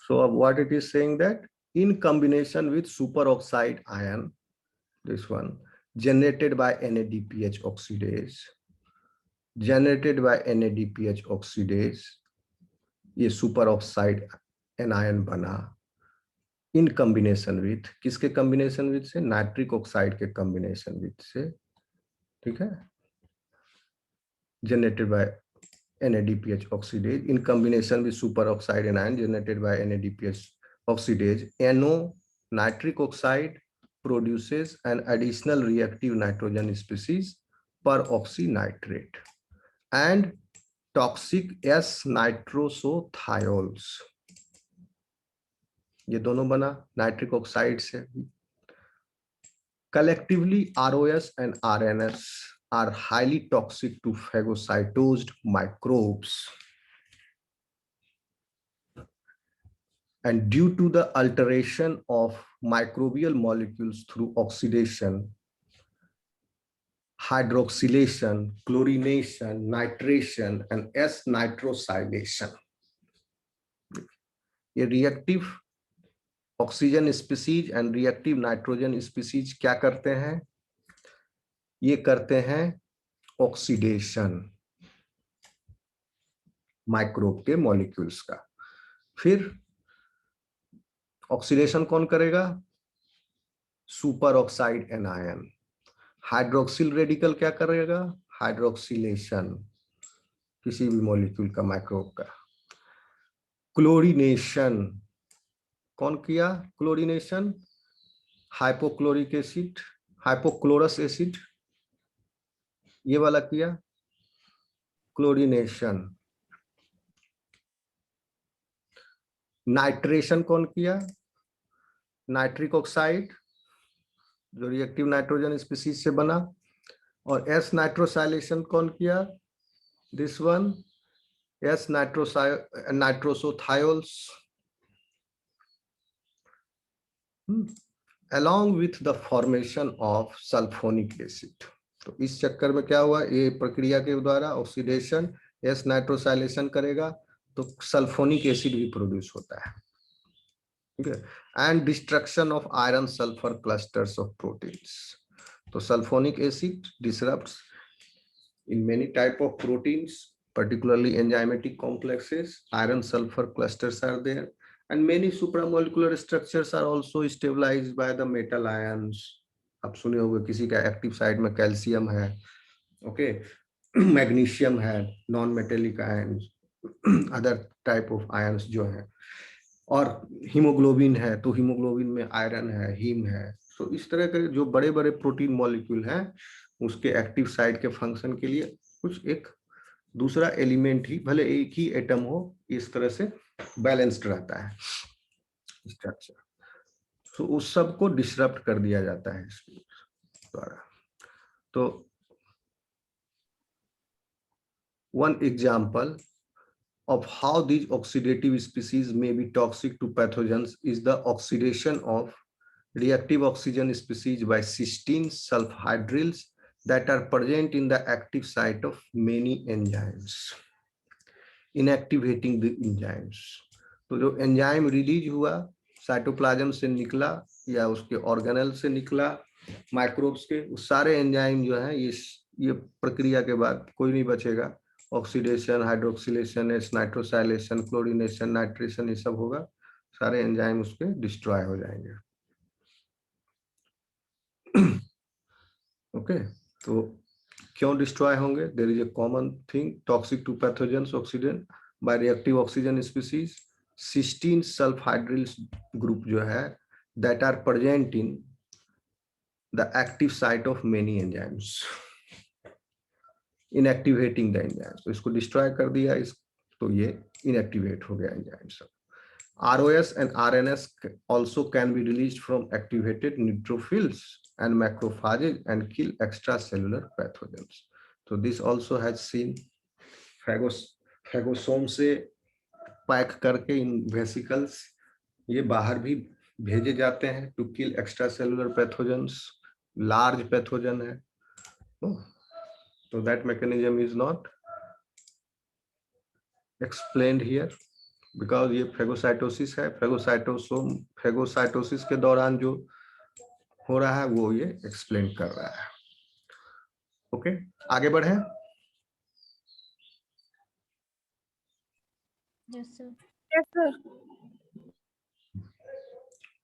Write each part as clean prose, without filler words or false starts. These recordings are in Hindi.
So what it is saying that in combination with superoxide ion, this one generated by NADPH oxidase, ये सुपर ऑक्साइड एनायन बना इन कॉम्बिनेशन विथ, किसके कॉम्बिनेशन विथ से, नाइट्रिक ऑक्साइड के कॉम्बिनेशन विथ से, ठीक है, generated by NADPH oxidase in combination with superoxide anion generated by NADPH oxidase. NO nitric oxide produces an additional reactive nitrogen species peroxynitrate and toxic S-nitrosothiols. ये दोनों बना नाइट्रिक ऑक्साइड से. Collectively, ROS and RNS are highly toxic to phagocytosed microbes. And due to the alteration of microbial molecules through oxidation, hydroxylation, chlorination, nitration, and S-nitrosylation, ये reactive oxygen species and reactive nitrogen species क्या करते हैं, ये करते हैं ऑक्सीडेशन माइक्रोब के मॉलिक्यूल्स का. फिर ऑक्सीडेशन कौन करेगा, super oxide anion. Hydroxyl radical क्या करेगा, हाइड्रोक्सिलेशन किसी भी मॉलिक्यूल का, माइक्रोब का. क्लोरीनेशन कौन किया, chlorination hypochloric acid, hypochlorous acid ये वाला किया क्लोरीनेशन. नाइट्रेशन कौन किया, नाइट्रिक ऑक्साइड जो रिएक्टिव नाइट्रोजन स्पीसीज से बना. और एस नाइट्रोसाइलेशन कौन किया, this one S nitrosothiols along with the formation of sulphonic acid. तो इस चक्कर में क्या हुआ, ये प्रक्रिया के द्वारा ऑक्सीडेशन एस नाइट्रोसाइलेशन करेगा तो सल्फोनिक एसिड भी प्रोड्यूस होता है. And destruction of iron sulfur clusters of proteins. So sulfonic acid disrupts in many type of proteins, particularly enzymatic complexes. Iron sulfur clusters are there, and many supramolecular structures are also stabilized by the metal ions. आप सुने होंगे किसी का एक्टिव साइड में कैल्शियम है, ओके, मैग्नीशियम है, non metallic ions, other type of ions जो है, और हीमोग्लोबिन है तो हीमोग्लोबिन में आयरन है, हीम है. तो इस तरह के जो बड़े बड़े प्रोटीन मॉलिक्यूल हैं उसके एक्टिव साइट के फंक्शन के लिए कुछ एक दूसरा एलिमेंट ही, भले एक ही एटम हो, इस तरह से बैलेंस्ड रहता है स्ट्रक्चर. तो उस सब को डिसरप्ट कर दिया जाता है इसके द्वारा. तो one example of how these oxidative species may be toxic to pathogens is the oxidation of reactive oxygen species by cysteine sulfhydryls that are present in the active site of many enzymes, inactivating the enzymes. तो जो एंजाइम रिलीज हुआ साइटोप्लाज्म से निकला या उसके ऑर्गेनेल से निकला माइक्रोब्स के, उस सारे एंजाइम जो है ये प्रक्रिया के बाद कोई नहीं बचेगा. Oxidation, hydroxylation, S nitrosylation, chlorination, nitration, ये सब होगा, सारे एंजाइम उसके डिस्ट्रॉय हो जाएंगे. ओके, तो क्यों डिस्ट्रॉय होंगे, there is a common thing, toxic to pathogens oxidant by reactive oxygen species, cysteine sulfhydryls group जो है that are present in the active site of many enzymes, inactivating the enzyme. तो इसको डिस्ट्रॉय कर दिया, इस तो ये इनएक्टिवेट हो गया एंजाइम सब. ROS and RNS also can be released from activated neutrophils and macrophages and kill extracellular pathogens. So this also has seen phagosome से पैक करके इन वेसिकल्स ये बाहर भी भेजे जाते हैं to kill extracellular pathogens, large pathogen है. So that mechanism is not explained here. Because ये फेगोसाइटोसिस है, फेगोसाइटोसिस के दौरान जो हो रहा है वो ये एक्सप्लेन कर रहा है। ओके, आगे बढ़े। Yes sir. Yes sir.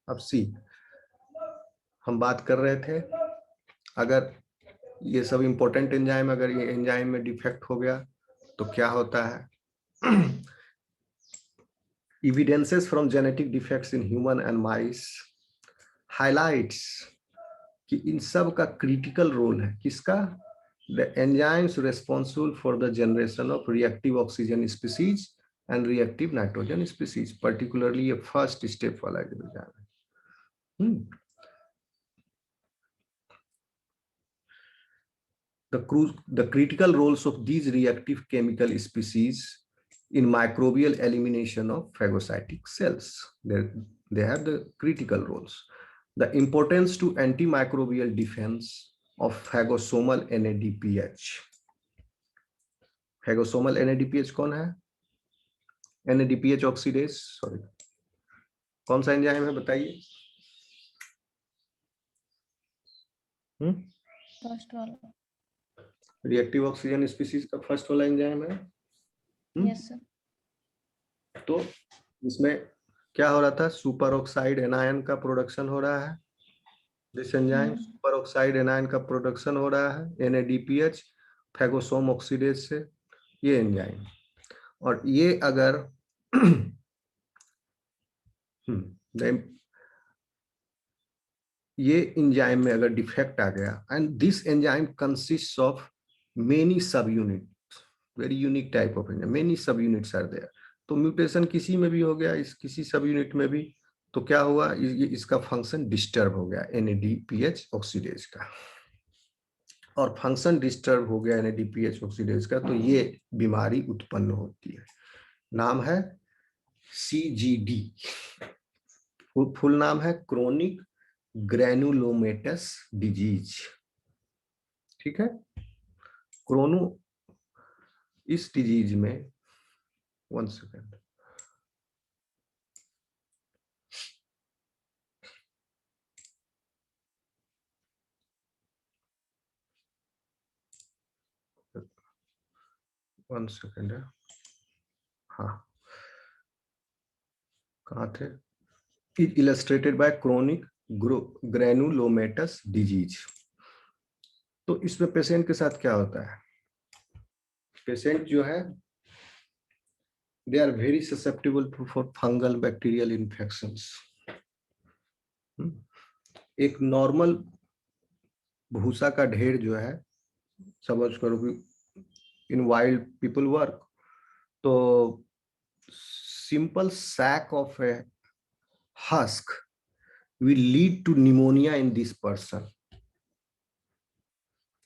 अब सी, हम बात कर रहे थे अगर ये सब इंपॉर्टेंट एंजाइम, अगर ये एंजाइम में डिफेक्ट हो गया तो क्या होता है। Evidences from genetic defects in human and mice highlights कि इन सब का क्रिटिकल रोल है किसका, the enzymes responsible for the generation of reactive oxygen species and reactive nitrogen species, particularly ये फर्स्ट स्टेप वाला जो एंजाइम है। The critical roles of these reactive chemical species in microbial elimination of phagocytic cells. They have the critical roles. The importance to antimicrobial defense of phagosomal NADPH. Phagosomal NADPH कौन है? NADPH ऑक्सीडेज, सॉरी, कौन सा एंजाइम है बताइए? फर्स्ट वाला, रिएक्टिव ऑक्सीजन स्पीसीज का फर्स्ट वाला एंजाइम है। Yes sir. तो इसमें क्या हो रहा था, सुपर ऑक्साइड एनायन का प्रोडक्शन हो रहा है, this enzyme super oxide anion का प्रोडक्शन हो रहा है NADPH फैगोसोम ऑक्सीडेज से, ये एंजाइम। और ये अगर ये एंजाइम में अगर डिफेक्ट आ गया, and this enzyme consists of many सब unit, very unique type of enzyme, many सब यूनिट्स आर देयर। तो म्यूटेशन किसी में भी हो गया, इस किसी सब यूनिट में भी, तो क्या हुआ, इसका फंक्शन डिस्टर्ब हो गया NADPH ऑक्सीडेज का, और फंक्शन डिस्टर्ब हो गया NADPH ऑक्सीडेज का, तो ये बीमारी उत्पन्न होती है। नाम है CGD, फुल नाम है क्रोनिक ग्रैनुलोमेटस डिजीज। ठीक है, क्रोनो, इस डिजीज में, 1 सेकेंड, है, हाँ, कहाँ थे, illustrated bye chronic granulomatous disease. तो इसमें पेशेंट के साथ क्या होता है, पेशेंट जो है they are very susceptible for fungal bacterial infections. एक नॉर्मल भूसा का ढेर जो है, समझ करो कि इन वाइल्ड पीपल वर्क, तो simple sack of a husk will lead to pneumonia in this person.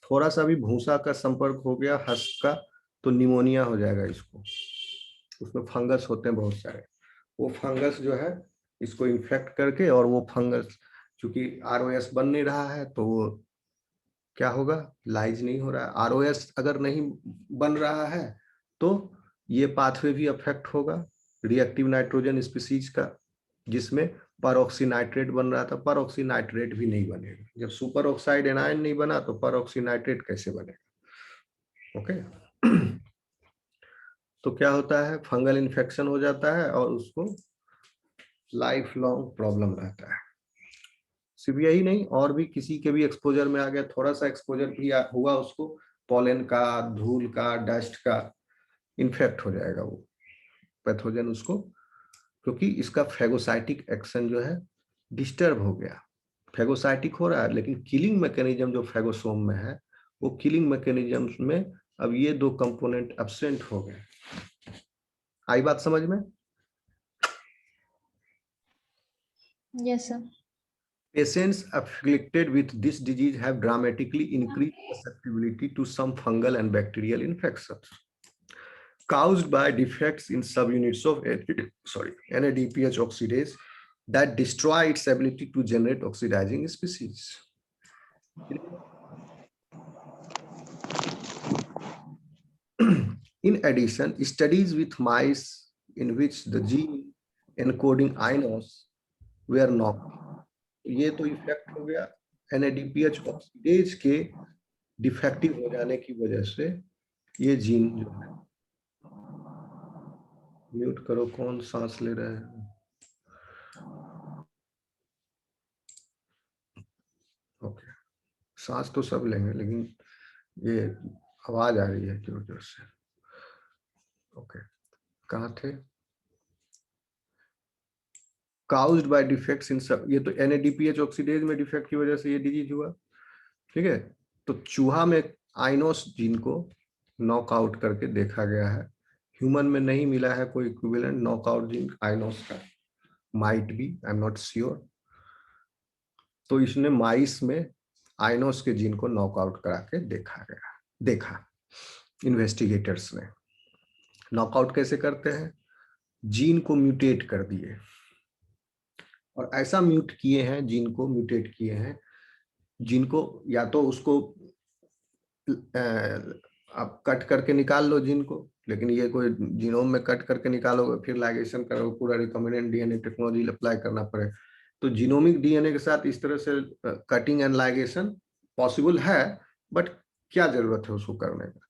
थोड़ा सा भी भूसा का संपर्क हो गया हस्क का तो निमोनिया हो जाएगा इसको। उसमें फंगस होते हैं बहुत सारे, वो फंगस जो है इसको इन्फेक्ट करके, और वो फंगस चूंकि ROS बन नहीं रहा है तो वो क्या होगा, लाइज नहीं हो रहा है। ROS अगर नहीं बन रहा है तो ये पाथवे भी अफेक्ट होगा रिएक्टिव नाइट्रोजन स्पीसीज का, जिसमें परऑक्सीनाइट्रेट बन रहा था, परऑक्सीनाइट्रेट भी नहीं बनेगा। जब सुपर ऑक्साइड एनायन नहीं बना तो परऑक्सीनाइट्रेट कैसे बनेगा। ओके, तो क्या होता है, फंगल इन्फेक्शन हो जाता है और उसको लाइफ लॉन्ग प्रॉब्लम रहता है। सिर्फ यही नहीं, और भी किसी के भी एक्सपोजर में आ गया, थोड़ा सा एक्सपोजर भी हुआ उसको, पॉलन का, धूल का, डस्ट का, इन्फेक्ट हो जाएगा वो पैथोजन उसको, क्योंकि इसका फेगोसाइटिक एक्शन जो है डिस्टर्ब हो गया। फेगोसाइटिक हो रहा है लेकिन किलिंग मैकेनिज्म जो फेगोसोम में है, वो किलिंग मैकेनिज्म में अब ये दो कंपोनेंट एब्सेंट हो गए। आई बात समझ में? Yes sir. Patients afflicted with this disease have dramatically increased susceptibility to some fungal and bacterial infections caused by defects in subunits of NADPH oxidase that destroy its ability to generate oxidizing species. In addition, studies with mice in which the gene encoding inos were knocked. ये तो इफेक्ट हो गया NADPH ऑक्सीडेज के डिफेक्टिव हो जाने की वजह से ये जीन जो है, म्यूट करो, कौन सांस ले रहे हैं? ओके, सांस तो सब लेंगे लेकिन ये आवाज आ रही है जोर जोर से। ओके, कहाँ थे? काउज्ड बाय डिफेक्ट्स इन सब, ये तो NADPH ऑक्सीडेज में डिफेक्ट की वजह से ये डिजीज हुआ, ठीक है। तो चूहा में आइनोस जीन को नॉकआउट करके देखा गया है, ह्यूमन में नहीं मिला है कोई इक्विवेलेंट नॉकआउट जीन आइनोस का, might be, I am not sure. तो इसने माइस में आइनोस के जीन को नॉकआउट करा के देखा इन्वेस्टिगेटर्स ने। नॉकआउट कैसे करते हैं? जीन को म्यूटेट कर दिए, और ऐसा म्यूट किए हैं, जीन को म्यूटेट किए हैं, जिनको या तो उसको आप कट करके निकाल लो जीन को, लेकिन ये कोई जीनोम में कट करके निकालोगे फिर लाइगेशन करो, पूरा रिकॉम्बिनेंट डीएनए टेक्नोलॉजी अप्लाई करना पड़े। तो जीनोमिक डीएनए के साथ इस तरह से कटिंग एंड लाइगेशन पॉसिबल है, बट क्या जरूरत है उसको करने का?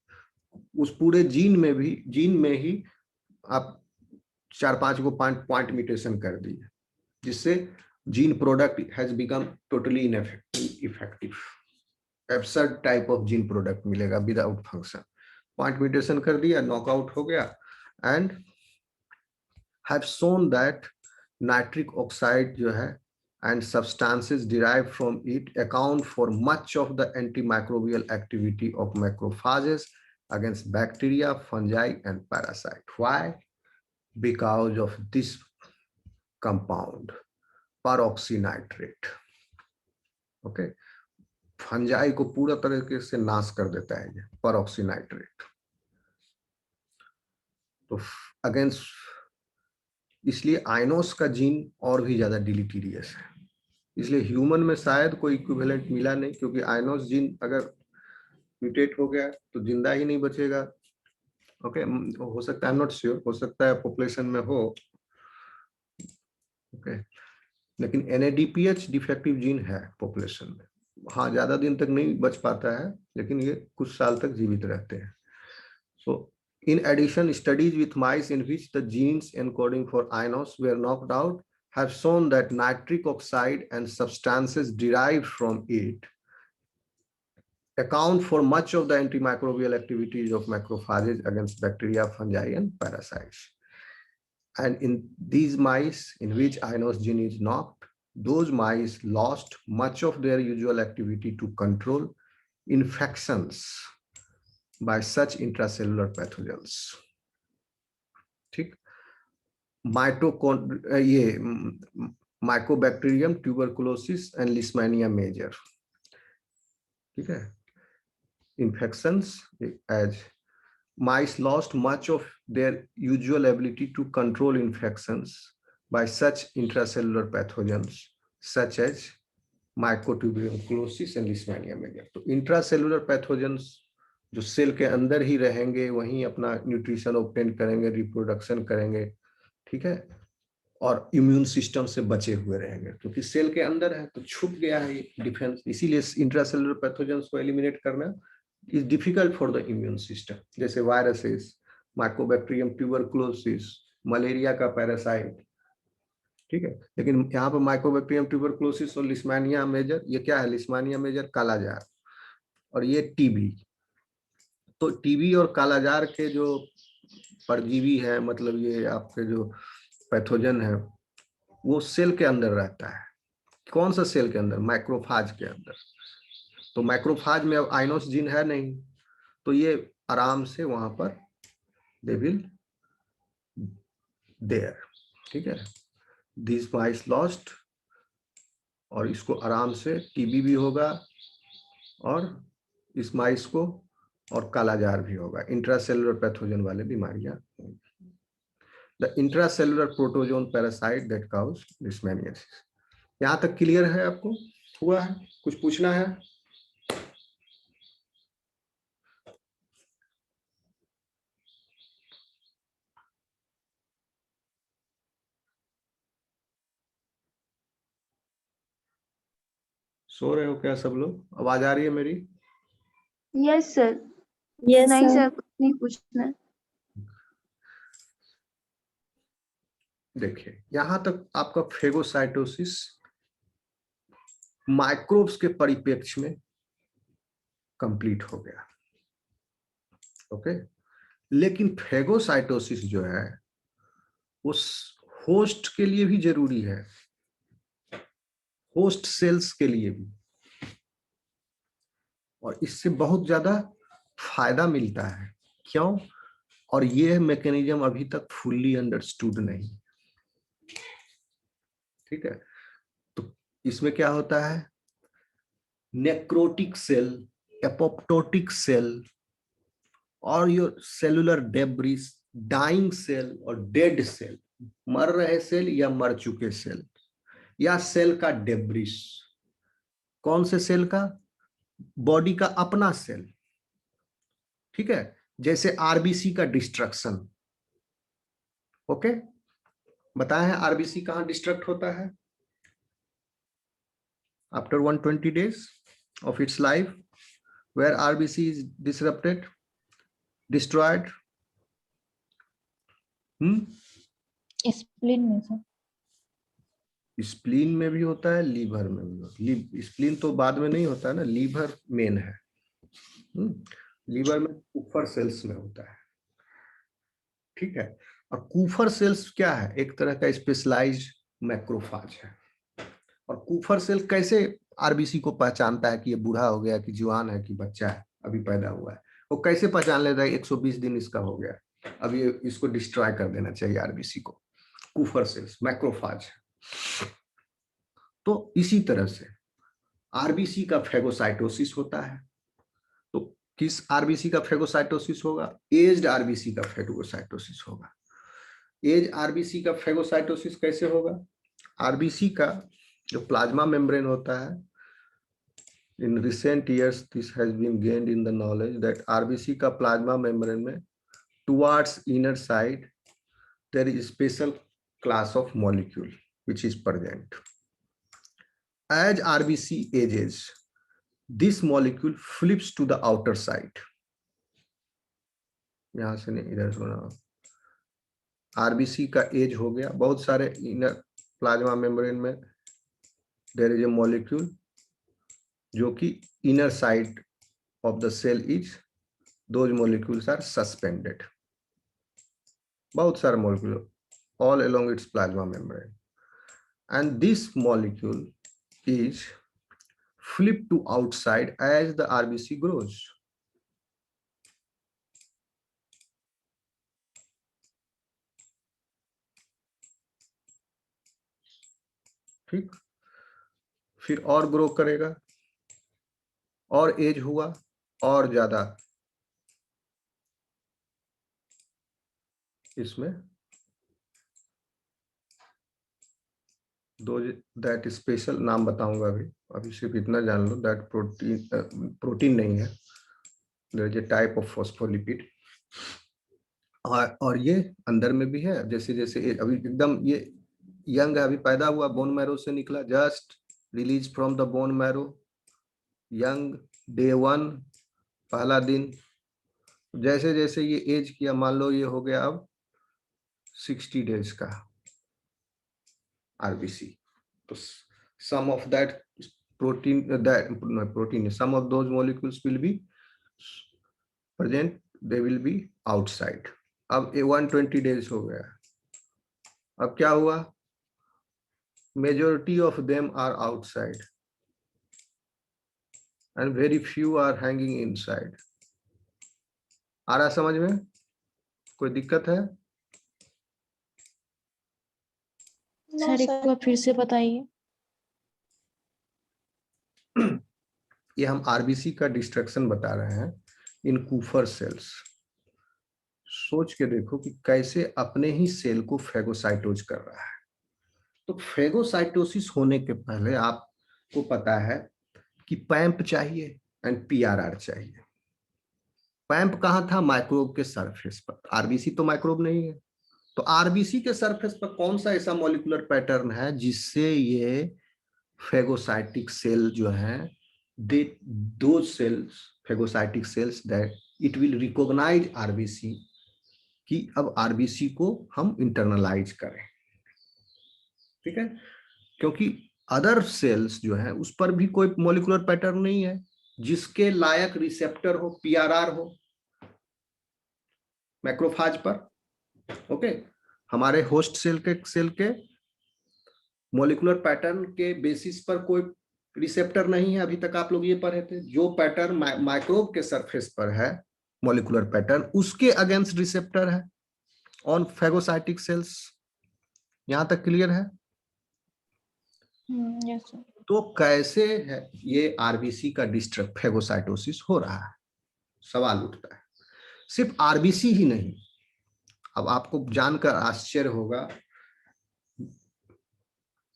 उस पूरे जीन में ही आप 4-5 को पॉइंट म्यूटेशन कर दिए, जिससे gene product has become totally ineffective, absurd type of gene product मिलेगा विदाउट फंक्शन। पॉइंट म्यूटेशन कर दिया, नॉकआउट हो गया, and have shown that nitric oxide जो है and substances derived from it account for much of the antimicrobial activity of macrophages against bacteria, fungi and parasite. Why? Because of this compound, peroxynitrate. Okay, fungi को पूरा तरीके से नाश कर देता है ये पेरोक्सीनाइट्रेट। तो अगेंस्ट, इसलिए आइनोस का जीन और भी ज्यादा डिलीटीरियस है, इसलिए ह्यूमन में शायद कोई इक्विवेलेंट मिला नहीं, क्योंकि आइनोस जीन अगर म्यूटेट हो गया तो जिंदा ही नहीं बचेगा। ओके, हो सकता है, आई एम नॉट श्योर, हो सकता है पॉपुलेशन में हो। ओके, लेकिन NADPH डिफेक्टिव जीन है पॉपुलेशन में। हाँ, ज्यादा दिन तक नहीं बच पाता है, लेकिन ये कुछ साल तक जीवित रहते हैं। सो in addition, studies with mice in which the genes encoding for inos were knocked out have shown that nitric oxide and substances derived from it account for much of the antimicrobial activities of macrophages against bacteria, fungi, and parasites. And in these mice in which inos gene is knocked, those mice lost much of their usual activity to control infections by such intracellular pathogens. ठीक, ये mycobacterium tuberculosis and leishmania major, ठीक है, infections as mice lost much of their usual ability to control infections by such intracellular pathogens such as mycotuberculosis and Leishmania major. तो इंट्रासेलुलर पैथोजेंस जो सेल के अंदर ही रहेंगे, वहीं अपना न्यूट्रिशन ऑब्टेन करेंगे, रिप्रोडक्शन करेंगे, ठीक है, और इम्यून सिस्टम से बचे हुए रहेंगे, क्योंकि सेल के अंदर है तो छुप गया है डिफेंस। इसीलिए इंट्रासेलुलर पैथोजेंस को एलिमिनेट करना is difficult for the immune system, जैसे वायरसेस, माइकोबैक्टीरियम ट्यूबरकुलोसिस, मलेरिया का पैरासाइट, ठीक है। लेकिन यहाँ पर माइकोबैक्टीरियम ट्यूबरकुलोसिस और लिस्मानिया मेजर, ये क्या है? लिस्मानिया मेजर कालाजार, और ये टीबी। तो टीबी और कालाजार के जो परजीवी है, मतलब ये आपके जो पैथोजन है, वो सेल के अंदर रहता है। कौन सा सेल के अंदर? माइक्रोफाज के अंदर। तो माइक्रोफाज में अब आइनोस जीन है नहीं, तो ये आराम से वहां पर दे विल देयर, ठीक है, दिस माइस लॉस्ट, और इसको आराम से टीबी भी होगा और इस माइस को, और कालाजार भी होगा, इंट्रासेलुलर पैथोजन वाले बीमारियां। The intracellular protozoan parasite that cause leishmaniasis. यहाँ तक क्लियर है? आपको हुआ है? कुछ पूछना है? सो रहे हो क्या सब लोग? आवाज आ रही है मेरी? Yes sir. Yes, नहीं sir. सर, कुछ नहीं पूछना है। देखिए यहां तक आपका फेगोसाइटोसिस माइक्रोब्स के परिप्रेक्ष्य में कंप्लीट हो गया। ओके, लेकिन फेगोसाइटोसिस जो है उस होस्ट के लिए भी जरूरी है, होस्ट सेल्स के लिए भी, और इससे बहुत ज्यादा फायदा मिलता है। क्यों? और ये मैकेनिज्म अभी तक फुल्ली अंडरस्टूड नहीं। ठीक है, तो इसमें क्या होता है, नेक्रोटिक सेल, एपोप्टोटिक सेल और your cellular debris, dying cell और डेड सेल, मर रहे सेल या मर चुके सेल, या सेल का डेब्रिस। कौन से सेल का? बॉडी का अपना सेल। ठीक है, जैसे आरबीसी का डिस्ट्रक्शन। ओके, बताए हैं आरबीसी कहां डिस्ट्रक्ट होता है? After 120 days of its life, where RBC is disrupted, destroyed. Spleen में sir. स्प्लीन में भी होता है, लीवर में भी होता है। स्प्लीन तो बाद में नहीं होता है ना, लीवर मेन है। लीवर में कूफर सेल्स में होता है। ठीक है, और कूफर सेल्स क्या है? एक तरह का स्पेशलाइज्ड मैक्रोफाज है। और कूफर सेल कैसे आरबीसी को पहचानता है कि ये बूढ़ा हो गया, कि जवान है, कि बच्चा है अभी पैदा हुआ है? वो कैसे पहचान लेता है 120 दिन इसका हो गया, अब ये इसको डिस्ट्रॉय कर देना चाहिए आरबीसी को? कूफर सेल्स मैक्रोफाज है। तो इसी तरह से आरबीसी का फेगोसाइटोसिस होता है। तो किस आरबीसी का फेगोसाइटोसिस होगा? एज्ड आरबीसी का फेगोसाइटोसिस होगा। एज आरबीसी का फेगोसाइटोसिस कैसे होगा? आरबीसी का जो प्लाज्मा मेम्ब्रेन होता है, in recent years this has been gained in the knowledge that RBC का प्लाज्मा मेम्ब्रेन में towards inner side there is special class of molecule which is present. As RBC ages, this molecule flips to the outer side. यहां से नहीं, इधर से ना। आरबीसी का एज हो गया, बहुत सारे इनर प्लाज्मा मेम्ब्रेन में देयर इज ए मॉलिक्यूल जो कि inner side of the cell is, those molecules are suspended. बहुत सारे molecule all along its plasma membrane, and this molecule is flipped to outside as the RBC grows. ठीक, फिर और ग्रो करेगा, और एज हुआ, और ज्यादा इसमें दो दैट स्पेशल नाम बताऊंगा अभी सिर्फ इतना जान लो, दैट प्रोटीन नहीं है, there is a type of phospholipid. और ये अंदर में भी है। जैसे जैसे अभी एकदम ये यंग है, अभी पैदा हुआ, बोन मैरो से निकला, just release from the bone marrow, young, day 1, पहला दिन। जैसे जैसे ये एज किया, मान लो ये हो गया अब 60 डेज का आरबीसी, तो some of that protein some of those molecules will be present, they will be outside. अब 120 डेज हो गया, अब क्या हुआ? majority of them are outside and very few are hanging inside. आ रहा समझ में? कोई दिक्कत है? सर एक बार फिर से बताइए। ये हम आरबीसी का डिस्ट्रक्शन बता रहे हैं इन कूफर सेल्स। सोच के देखो कि कैसे अपने ही सेल को फेगोसाइटोज कर रहा है। तो फेगोसाइटोसिस होने के पहले आपको पता है कि पैम्प चाहिए एंड पीआरआर चाहिए। पैम्प कहाँ था? माइक्रोब के सरफेस पर। आरबीसी तो माइक्रोब नहीं है, तो आरबीसी के सरफेस पर कौन सा ऐसा मॉलिक्यूलर पैटर्न है जिससे ये phagocytic cell जो है, those cells, phagocytic cells that it will recognize RBC कि अब RBC को हम इंटरनलाइज करें, ठीक है। क्योंकि अदर सेल्स जो है उस पर भी कोई मॉलिक्यूलर पैटर्न नहीं है जिसके लायक रिसेप्टर हो, PRR हो मैक्रोफाज पर, ओके। हमारे होस्ट सेल के मॉलिक्यूलर पैटर्न के बेसिस पर कोई रिसेप्टर नहीं है, अभी तक आप लोग ये पढ़े थे। जो पैटर्न माइक्रोब के सरफेस पर है मॉलिक्यूलर पैटर्न, उसके अगेंस्ट रिसेप्टर है ऑन फैगोसाइटिक सेल्स। यहां तक क्लियर है? Yes sir. तो कैसे है ये आरबीसी का डिस्ट्रक्ट फैगोसाइटोसिस हो रहा है, सवाल उठता है। सिर्फ आरबीसी ही नहीं, अब आपको जानकर आश्चर्य होगा,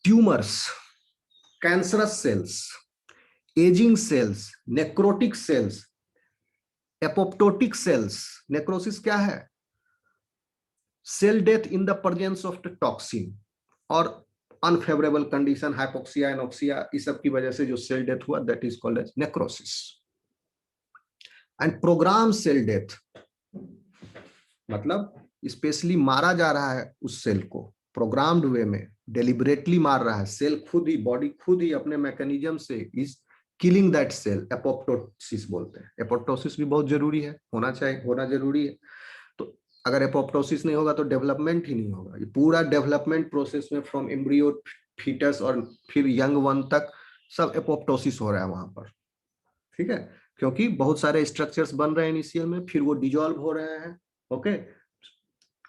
tumours, cancerous cells, ageing cells, necrotic cells, apoptotic cells. Necrosis क्या है? Cell death in the presence of the toxin और अनफेवरेबल कंडीशन, हाइपोक्सिया, एनोक्सिया, इस सब की वजह से जो सेल डेथ हुआ, that is called as necrosis. And programme cell death मतलब स्पेशली मारा जा रहा है उस सेल को, प्रोग्राम्ड वे में डेलिबरेटली मार रहा है। सेल खुद ही, बॉडी खुद ही अपने मैकेनिज्म से is killing that cell. Apoptosis बोलते हैं। एपोप्टोसिस भी बहुत जरूरी है, होना चाहिए, होना जरूरी है। तो अगर एपोप्टोसिस नहीं होगा तो डेवलपमेंट ही नहीं होगा। ये पूरा डेवलपमेंट प्रोसेस में फ्रॉम एम्ब्रियो, फीटस और फिर यंग वन तक सब एपोप्टोसिस हो रहा है वहां पर, ठीक है। क्योंकि बहुत सारे स्ट्रक्चर्स बन रहे हैं इनिशियल में, फिर वो डिजॉल्व हो रहे हैं, ओके।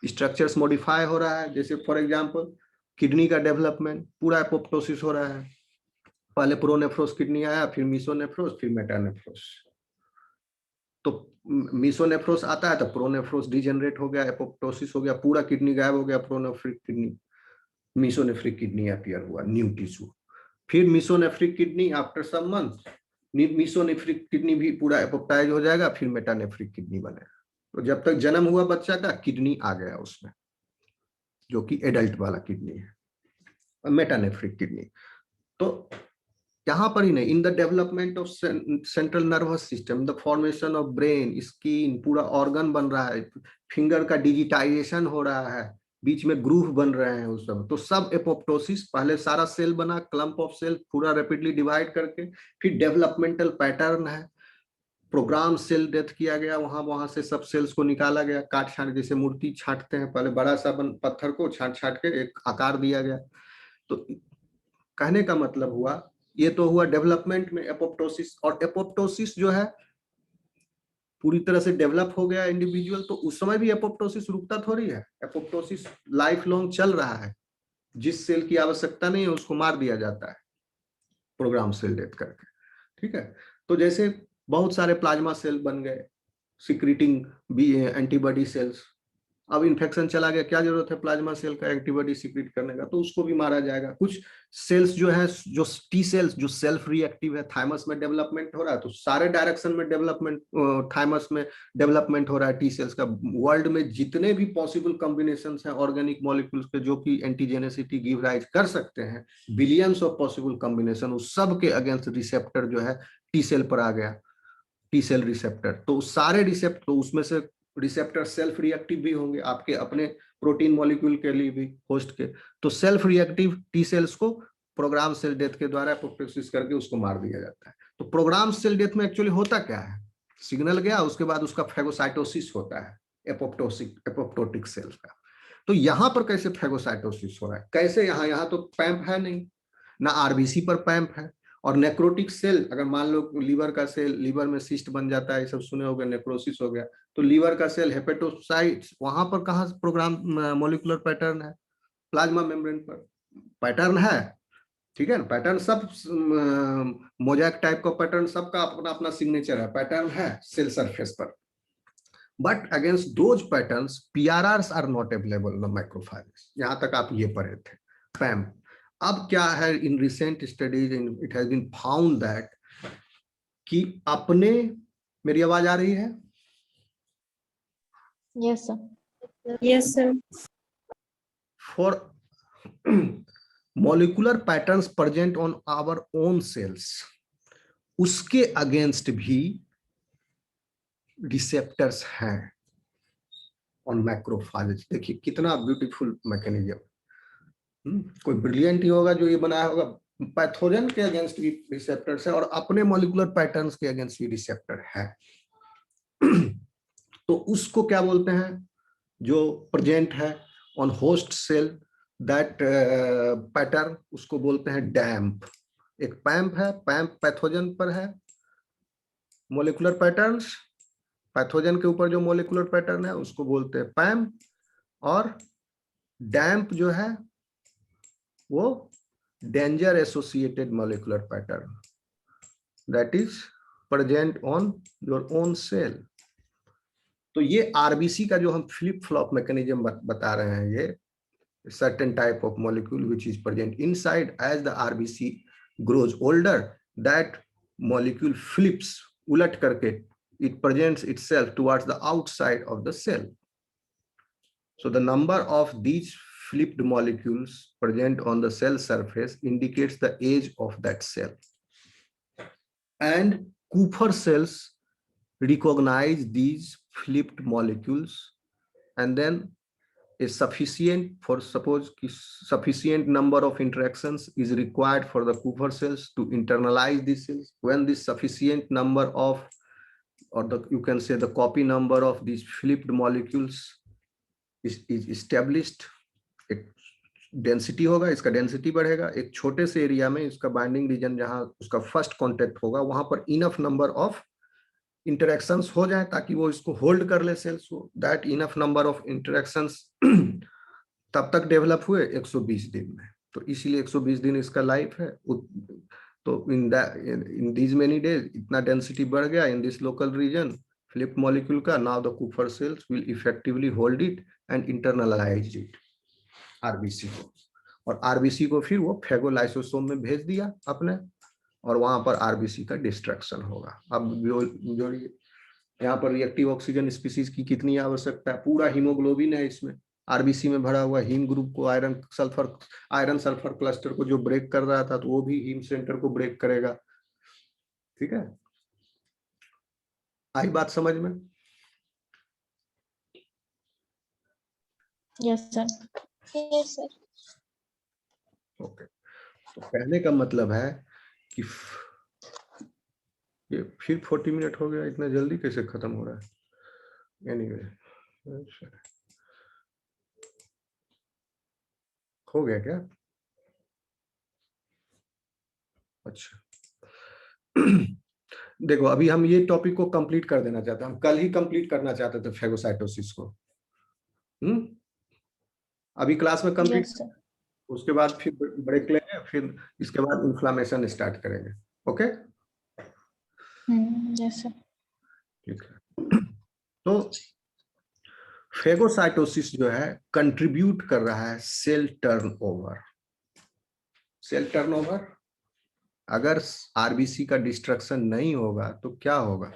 स्ट्रक्चर्स मॉडिफाई हो रहा है, जैसे फॉर एग्जांपल किडनी का डेवलपमेंट पूरा एपोप्टोसिस हो रहा है। पहले प्रोनेफ्रोस किडनी आया, फिर मीसोनेफ्रोस, फिर मेटानेफ्रोस। तो मीसोनेफ्रोस आता है तो प्रोनेफ्रोस डिजेनरेट हो गया, एपोप्टोसिस हो गया, पूरा किडनी गायब हो गया, pronephric kidney, mesonephric kidney appear हुआ, न्यू टिश्यू। फिर mesonephric kidney after some month, mesonephric kidney भी पूरा एपोप्टाइज हो जाएगा, फिर मेटानेफ्रिक किडनी बनेगा। तो जब तक जन्म हुआ बच्चा का, किडनी आ गया उसमें, जो कि एडल्ट वाला किडनी है, मेटानेफ्रिक किडनी। तो यहाँ पर ही नहीं, in the development of central nervous system, the formation of brain, skin, पूरा ऑर्गन बन रहा है, फिंगर का डिजिटाइजेशन हो रहा है, बीच में ग्रूव बन रहे हैं उस सब। तो सब एपोप्टोसिस, पहले सारा सेल बना, क्लम्प ऑफ सेल पूरा रैपिडली डिवाइड करके, फिर डेवलपमेंटल पैटर्न है, प्रोग्राम सेल डेथ किया गया, वहां से सब सेल्स को निकाला गया, काट छाट, जैसे मूर्ति छांटते हैं, पहले बड़ा सा पत्थर को छाट छाट के एक आकार दिया गया। तो कहने का मतलब हुआ, ये तो हुआ डेवलपमेंट में एपोप्टोसिस। और एपोप्टोसिस जो है पूरी तरह से डेवलप हो गया इंडिविजुअल, तो उस समय भी एपोप्टोसिस रुकता थोड़ी है, एपोप्टोसिस लाइफ लॉन्ग चल रहा है। जिस सेल की आवश्यकता नहीं है उसको मार दिया जाता है प्रोग्राम सेल डेथ करके, ठीक है। तो जैसे बहुत सारे प्लाज्मा सेल बन गए, सिक्रीटिंग भी एंटीबॉडी सेल्स। अब इन्फेक्शन चला गया, क्या जरूरत है प्लाज्मा सेल का एंटीबॉडी सिक्रीट करने का, तो उसको भी मारा जाएगा। कुछ सेल्स जो है, जो टी सेल्स जो सेल्फ रिएक्टिव है, थाइमस में डेवलपमेंट हो रहा है, तो सारे डायरेक्शन में डेवलपमेंट, थाइमस में डेवलपमेंट हो रहा है टी सेल्स का। वर्ल्ड में जितने भी पॉसिबल कॉम्बिनेशंस हैं ऑर्गेनिक मॉलिक्यूल्स के, जो कि एंटीजेनेसिटी गिव राइज कर सकते हैं, बिलियंस ऑफ पॉसिबल कॉम्बिनेशन, उस सब के अगेंस्ट रिसेप्टर जो है टी सेल पर आ गया, टी सेल रिसेप्टर। तो सारे रिसेप्टर, तो उसमें से रिसेप्टर सेल्फ रिएक्टिव भी होंगे आपके अपने प्रोटीन मॉलिक्यूल के लिए भी, होस्ट के। तो सेल्फ रिएक्टिव टी सेल्स को प्रोग्राम सेल डेथ के द्वारा एपोप्टोसिस करके उसको मार दिया जाता है। तो प्रोग्राम सेल डेथ में एक्चुअली होता क्या है, सिग्नल गया, उसके बाद उसका फैगोसाइटोसिस होता है, एपोप्टोटिक सेल्स का। तो यहां पर कैसे फैगोसाइटोसिस हो रहा है, कैसे? यहाँ तो पैम्प है नहीं, ना आरबीसी पर पैम्प है। और नेक्रोटिक सेल, अगर मान लो लीवर का सेल, लीवर में सिस्ट बन जाता है, ये सब सुने होंगे, नेक्रोसिस हो गया, तो लीवर का सेल हेपेटोसाइट्स, वहां पर कहाँ प्रोग्राम मॉलिक्यूलर पैटर्न है, प्लाज्मा मेम्ब्रेन पर पैटर्न है, ठीक है ना। पैटर्न सब मोजाइक टाइप का पैटर्न, सबका अपना अपना सिग्नेचर है, पैटर्न है सेल सरफेस पर। But against those patterns PRRs are not available in microphages. यहां तक आप ये पढ़े थे, पैम्प। अब क्या है, in recent studies it has been found that कि अपने, मेरी आवाज आ रही है? Yes sir. Yes sir. For molecular patterns present on our own cells, उसके अगेंस्ट भी रिसेप्टर्स हैं ऑन मैक्रोफेज। देखिए कितना ब्यूटीफुल मैकेनिज्म। कोई ब्रिलियंट ही होगा जो ये बनाया होगा। पैथोजन के अगेंस्ट भी रिसेप्टर्स है और अपने मॉलिक्यूलर पैटर्न्स के अगेंस्ट भी रिसेप्टर है। तो उसको क्या बोलते हैं जो प्रेजेंट है on host cell, that pattern, उसको बोलते हैं डैम्प। एक पैम्प है, पैम्प पैथोजन पर है मॉलिक्यूलर पैटर्न्स, पैथोजन के ऊपर जो मॉलिक्यूलर पैटर्न है उसको बोलते हैं पैम्प, और डैम्प जो है वो danger associated molecular pattern that is present on your own cell. तो ये आरबीसी का जो हम फ्लिप फ्लॉप मैकेनिज्म बता रहे हैं, ये certain type of molecule which is present inside, as the RBC grows older that molecule flips, उलट करके it presents itself towards the outside of the cell. So the number of these flipped molecules present on the cell surface indicates the age of that cell. And Kupffer cells recognize these flipped molecules, and then a sufficient, for suppose sufficient number of interactions is required for the Kupffer cells to internalize these cells. When this sufficient number of, or you can say the copy number of these flipped molecules is established, एक डेंसिटी होगा, इसका डेंसिटी बढ़ेगा, एक छोटे से एरिया में इसका बाइंडिंग रीजन जहां उसका फर्स्ट कांटेक्ट होगा वहां पर इनफ नंबर ऑफ इंटरेक्शंस हो जाए ताकि वो इसको होल्ड कर ले सेल्स को। That enough number of interactions तब तक डेवलप हुए 120 दिन में, तो इसीलिए 120 दिन इसका लाइफ है। तो इन दीज मेनी डेज इतना डेंसिटी बढ़ गया in this local region flipped molecule का। Now the Kupffer cells will effectively hold it and internalise it RBC को, और आरबीसी को फिर वो फेगोलाइसोसोम में भेज दिया अपने, और वहां पर आरबीसी का डिस्ट्रक्शन होगा। अब जो यहाँ पर रिएक्टिव ऑक्सीजन स्पीसीज की कितनी आवश्यकता है, पूरा हीमोग्लोबिन है इसमें, आरबीसी में भरा हुआ हीम ग्रुप को, आयरन सल्फर क्लस्टर को जो ब्रेक कर रहा था तो वो भी हीम सेंटर को ब्रेक करेगा। ठीक है, आई बात समझ में? Yes sir. Yes sir. Okay, तो कहने का मतलब है कि ये फिर 40 मिनट हो गया, इतना जल्दी कैसे खत्म हो रहा है? एनीवे हो गया क्या? अच्छा देखो अभी हम ये टॉपिक को कंप्लीट कर देना चाहते हैं, हम कल ही कंप्लीट करना चाहते थे फेगोसाइटोसिस को। अभी क्लास में कंप्लीट, उसके बाद फिर ब्रेक लेंगे, फिर इसके बाद इन्फ्लामेशन स्टार्ट करेंगे। Okay yes sir. ठीक है, तो फेगोसाइटोसिस जो है कंट्रीब्यूट कर रहा है सेल टर्नओवर। सेल टर्नओवर, अगर आरबीसी का डिस्ट्रक्शन नहीं होगा तो क्या होगा?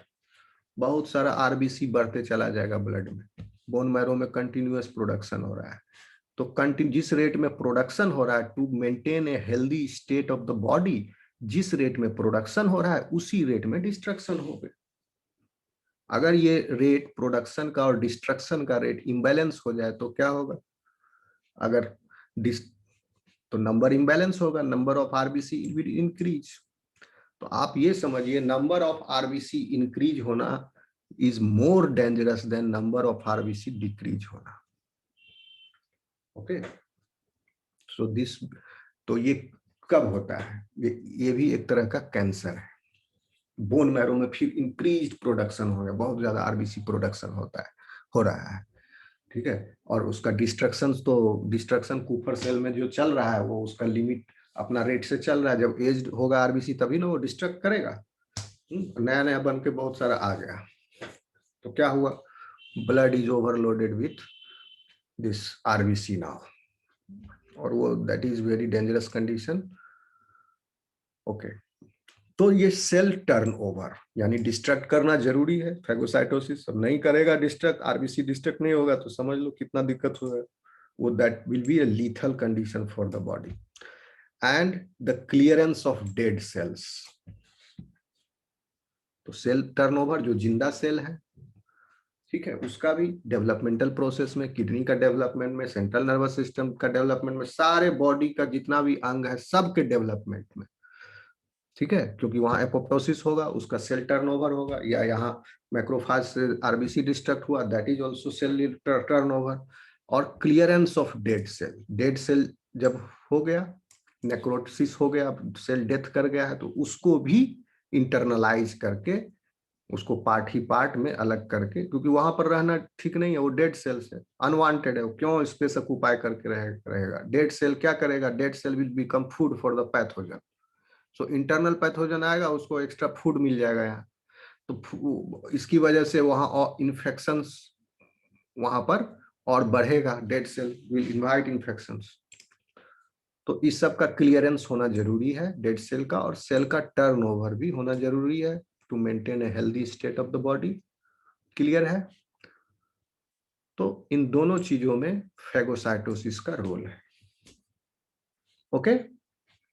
बहुत सारा आरबीसी बढ़ते चला जाएगा ब्लड में, बोन मैरो में कंटिन्यूअस प्रोडक्शन हो रहा है। तो जिस रेट में प्रोडक्शन हो रहा है, to maintain a healthy state of the body, जिस रेट में प्रोडक्शन हो रहा है उसी रेट में डिस्ट्रक्शन होगा। अगर ये रेट प्रोडक्शन का और डिस्ट्रक्शन का रेट इम्बैलेंस हो जाए तो क्या होगा? अगर तो नंबर इम्बैलेंस होगा, number of RBC will increase. तो आप ये समझिए नंबर ऑफ आरबीसी इंक्रीज होना is more dangerous than number of RBC decrease होना। ओके, सो दिस, तो ये कब होता है? ये भी एक तरह का कैंसर है। बोन मैरो में फिर इंक्रीज प्रोडक्शन हो गया, बहुत ज्यादा आरबीसी प्रोडक्शन होता है, हो रहा है। ठीक है, और उसका डिस्ट्रक्शन, तो डिस्ट्रक्शन कुफर सेल में जो चल रहा है वो उसका लिमिट अपना रेट से चल रहा है। जब एज होगा आरबीसी तभी ना वो डिस्ट्रक्ट करेगा। नया नया बन के बहुत सारा आ गया, तो क्या हुआ? Blood is overloaded with this RBC now, और वो that is very dangerous condition. Okay, तो ये सेल टर्नओवर यानी डिस्ट्रक्ट करना जरूरी है। फेगोसाइटोसिस अब नहीं करेगा डिस्ट्रक्ट, आरबीसी डिस्ट्रक्ट नहीं होगा तो समझ लो कितना दिक्कत होगा। वो that will be a lethal condition for the body. And the clearance of dead cells. तो सेल टर्नओवर जो जिंदा सेल है, ठीक है, उसका भी डेवलपमेंटल प्रोसेस में, किडनी का डेवलपमेंट में, सेंट्रल नर्वस सिस्टम का डेवलपमेंट में, सारे बॉडी का जितना भी अंग है सबके डेवलपमेंट में, ठीक है, क्योंकि वहां एपोप्टोसिस होगा, उसका सेल टर्नओवर होगा, या यहाँ मैक्रोफाज से आरबीसी डिस्ट्रक्ट हुआ, that is also cell turnover. और क्लियरेंस ऑफ डेड सेल जब हो गया, नेक्रोसिस हो गया, सेल डेथ कर गया है, तो उसको भी इंटरनलाइज करके, उसको पार्ट ही पार्ट में अलग करके, क्योंकि वहां पर रहना ठीक नहीं है, वो डेड सेल्स है, अनवांटेड है, वो क्यों स्पेस ऑक्युपाई करके रहेगा। डेड सेल क्या करेगा, dead cell will become food for the pathogen. So internal pathogen आएगा, उसको एक्स्ट्रा फूड मिल जाएगा यहाँ, तो इसकी वजह से वहां इन्फेक्शंस वहां पर और बढ़ेगा, dead cell will invite infections. तो इस सब का क्लियरेंस होना जरूरी है डेड सेल का, और सेल का टर्नओवर भी होना जरूरी है to maintain a healthy state of the body. Clear है? तो इन दोनों चीजों में फेगोसाइटोसिस का रोल है। ओके,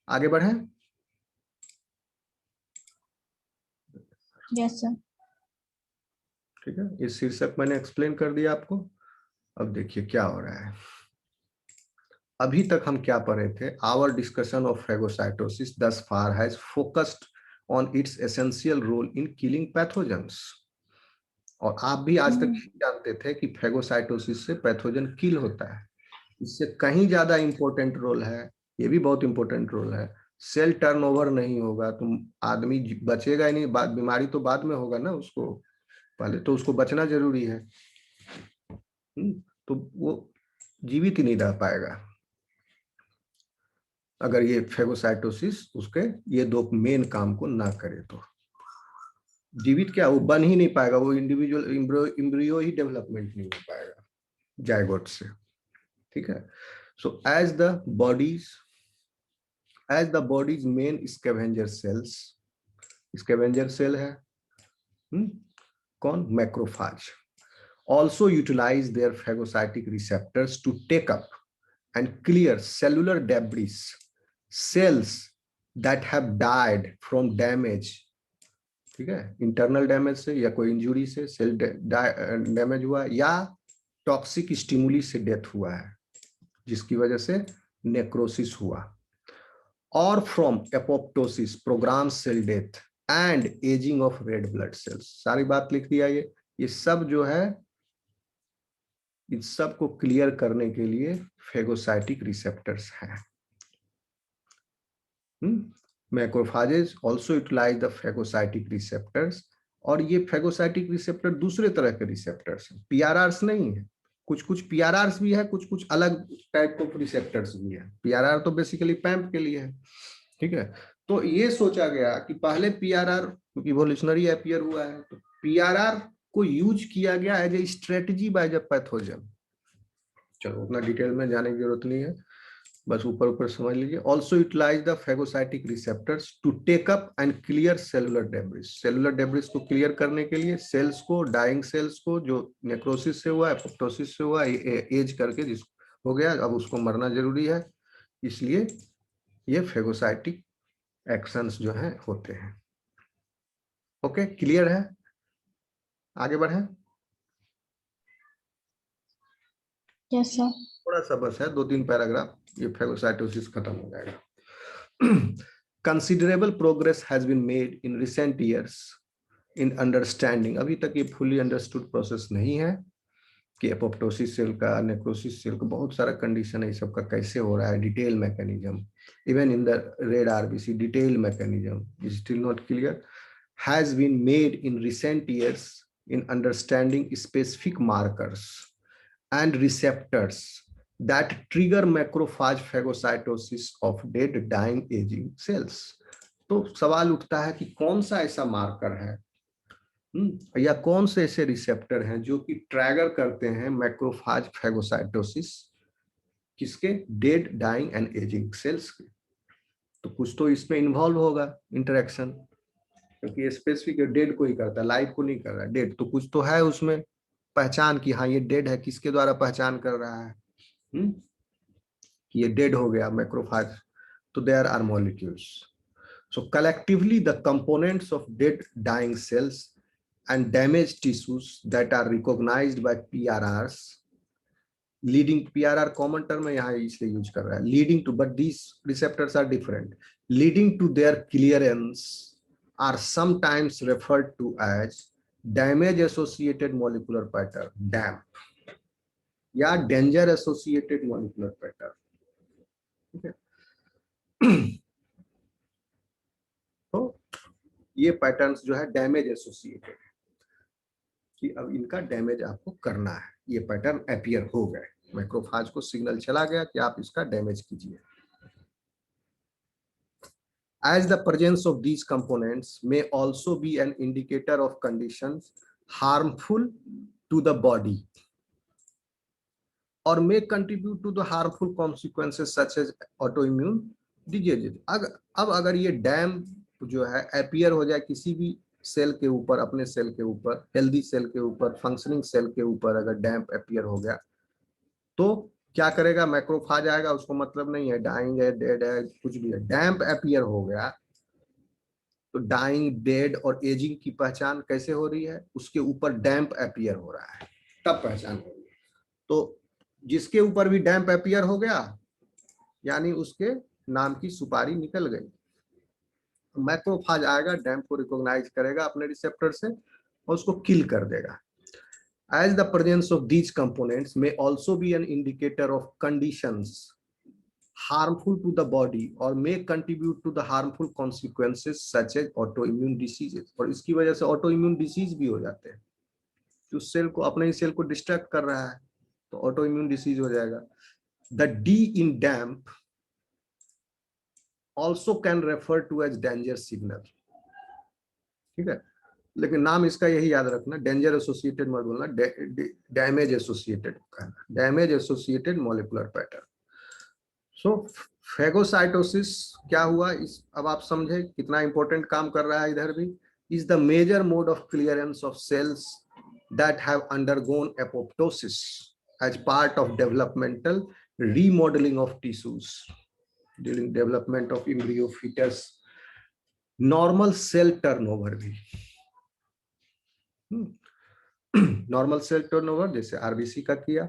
आगे बढ़े। Yes sir. ठीक है, ये शीर्षक मैंने एक्सप्लेन कर दिया आपको। अब देखिए क्या हो रहा है। अभी तक हम क्या पढ़े थे, our discussion of phagocytosis thus far has focused on its essential role in killing pathogens. और आप भी आज तक जानते थे कि फेगोसाइटोसिस से पैथोजन किल होता है। इससे कहीं ज्यादा इंपॉर्टेंट रोल है, ये भी बहुत इंपॉर्टेंट रोल है, सेल टर्नओवर नहीं होगा तो आदमी बचेगा ही नहीं, बीमारी तो बाद में होगा ना, उसको पहले तो उसको बचना जरूरी है। तो वो जीवित ही नहीं रह पाएगा अगर ये फेगोसाइटोसिस उसके ये दो मेन काम को ना करे। तो जीवित क्या, वो बन ही नहीं पाएगा, वो इंडिविजुअल एम्ब्रियो ही डेवलपमेंट नहीं हो पाएगा जायगोट से। ठीक है, so as the body's main scavenger cells, scavenger cell है कौन, macrophage, also utilize their phagocytic receptors to take up and clear cellular debris, cells that have died from damage, ठीक है, इंटरनल डैमेज से या कोई इंजुरी से सेल डैमेज हुआ, या टॉक्सिक स्टिमुली से डेथ हुआ है जिसकी वजह से नेक्रोसिस हुआ, और from apoptosis, programme cell death and ageing of red blood cells. सारी बात लिख दिया। ये सब जो है, इन सब को क्लियर करने के लिए फेगोसाइटिक रिसेप्टर्स हैं। Macrophages also utilise the phagocytic receptors, और ये फेगोसाइटिक रिसेप्टर दूसरे तरह के रिसेप्टर्स हैं, पीआरआरस नहीं है। कुछ पीआरआरस भी है, कुछ अलग टाइप ऑफ रिसेप्टर्स भी है। पीआरआर तो बेसिकली पैम्प के लिए है, ठीक है। तो ये सोचा गया कि पहले पीआरआर इवोल्यूशनरी अपीयर हुआ है, तो पीआरआर को यूज किया गया as a strategy by the pathogen. चलो उतना डिटेल में जाने की जरूरत नहीं है, बस ऊपर समझ लीजिए। Also utilise the phagocytic receptors to take up and clear cellular debris, cellular debris को क्लियर करने के लिए, सेल्स को, डाइंग सेल्स को जो नेक्रोसिस से हुआ, एपोप्टोसिस से हुआ, एज करके जिस हो गया, अब उसको मरना जरूरी है, इसलिए ये फेगोसाइटिक एक्शंस जो हैं होते हैं। ओके, क्लियर है? आगे बढ़े। Yes sir. थोड़ा सा बस है, 2-3 पैराग्राफ, ये फेगोसाइटोसिस खत्म हो जाएगा। Considerable progress has been made in recent years in understanding, अभी तक ये फुली अंडरस्टूड प्रोसेस नहीं है कि एपोप्टोसिस सेल का, नेक्रोसिस सेल का, बहुत सारा कंडीशन है, सबका कैसे हो रहा है, detail mechanism, even in the red RBC detail mechanism is still not clear, has been made in recent years in understanding specific markers and receptors that trigger macrophage phagocytosis of dead dying aging cells। तो सवाल उठता है कि कौन सा ऐसा मार्कर है या कौन से ऐसे रिसेप्टर हैं जो कि ट्रैगर करते हैं मैक्रोफाज फैगोसाइटोसिस किसके, dead dying and ageing cells के। तो कुछ तो इसमें इन्वॉल्व होगा इंटरेक्शन, क्योंकि स्पेसिफिक डेड को ही करता है, लाइव को नहीं कर रहा है, डेड तो कुछ तो है उसमें पहचान की, हाँ ये डेड है, किसके द्वारा पहचान कर रहा है कि ये डेड हो गया मैक्रोफाज तो there are molecules. So collectively the components of dead dying cells and damaged tissues that are recognized by PRRs, leading PRR common term है यहाँ इसलिए यूज कर रहा है, leading to, but these receptors are different, leading to their clearance are sometimes referred to as damage associated molecular pattern, DAMP, या danger associated molecular pattern. ठीक है, तो ये पैटर्न्स जो है डैमेज एसोसिएटेड है कि अब इनका डैमेज आपको करना है, ये पैटर्न अपीयर हो गए, मैक्रोफाज को सिग्नल चला गया कि आप इसका डैमेज कीजिए. As the presence of these components may also be an indicator of conditions harmful to the body or may contribute to the harmful consequences such as autoimmune diseases. अब अगर ये डैम जो है अपीयर हो जाए किसी भी सेल के ऊपर, अपने सेल के ऊपर, हेल्दी सेल के ऊपर, फंक्शनिंग सेल के ऊपर अगर डैम्प अपीयर हो गया तो क्या करेगा, मैक्रोफाज आएगा, उसको मतलब नहीं है डाइंग है, डेड है, कुछ भी है, डैम्प अपीयर हो गया तो डाइंग, डेड और एजिंग की पहचान कैसे हो रही है, उसके ऊपर डैम्प अपीयर हो रहा है तब पहचान हो रही है. तो जिसके ऊपर भी डैम्प अपीयर हो गया यानी उसके नाम की सुपारी निकल गई. मैक्रोफाज आएगा, डैम्प को रिकॉग्नाइज करेगा अपने रिसेप्टर से और उसको किल कर देगा. As the presence of these components may also be an indicator of conditions harmful to the body or may contribute to the harmful consequences such as autoimmune diseases. और इसकी वजह से autoimmune disease भी हो जाते हैं, जो सेल को, अपने ही सेल को डिस्ट्रैक्ट कर रहा है तो autoimmune disease हो जाएगा. The D in DAMP also can refer to as danger signal. ठीक है, लेकिन नाम इसका यही याद रखना, डेंजर एसोसिएटेड मत बोलना, डैमेज एसोसिएटेड कहना, डैमेज एसोसिएटेड मॉलिक्यूलर पैटर्न. सो फेगोसाइटोसिस क्या हुआ, इस अब आप समझे कितना इंपॉर्टेंट काम कर रहा है इधर भी. Is the major mode of clearance of cells that have undergone apoptosis as part of developmental remodelling of tissues during development of embryo foetus. Normal cell turnover भी, नॉर्मल सेल टर्नओवर जैसे आरबीसी का किया,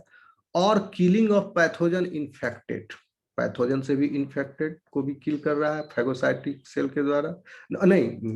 और killing of pathogen infected, pathogen से भी इन्फेक्टेड को भी किल कर रहा है फेगोसाइटिक सेल के द्वारा, नहीं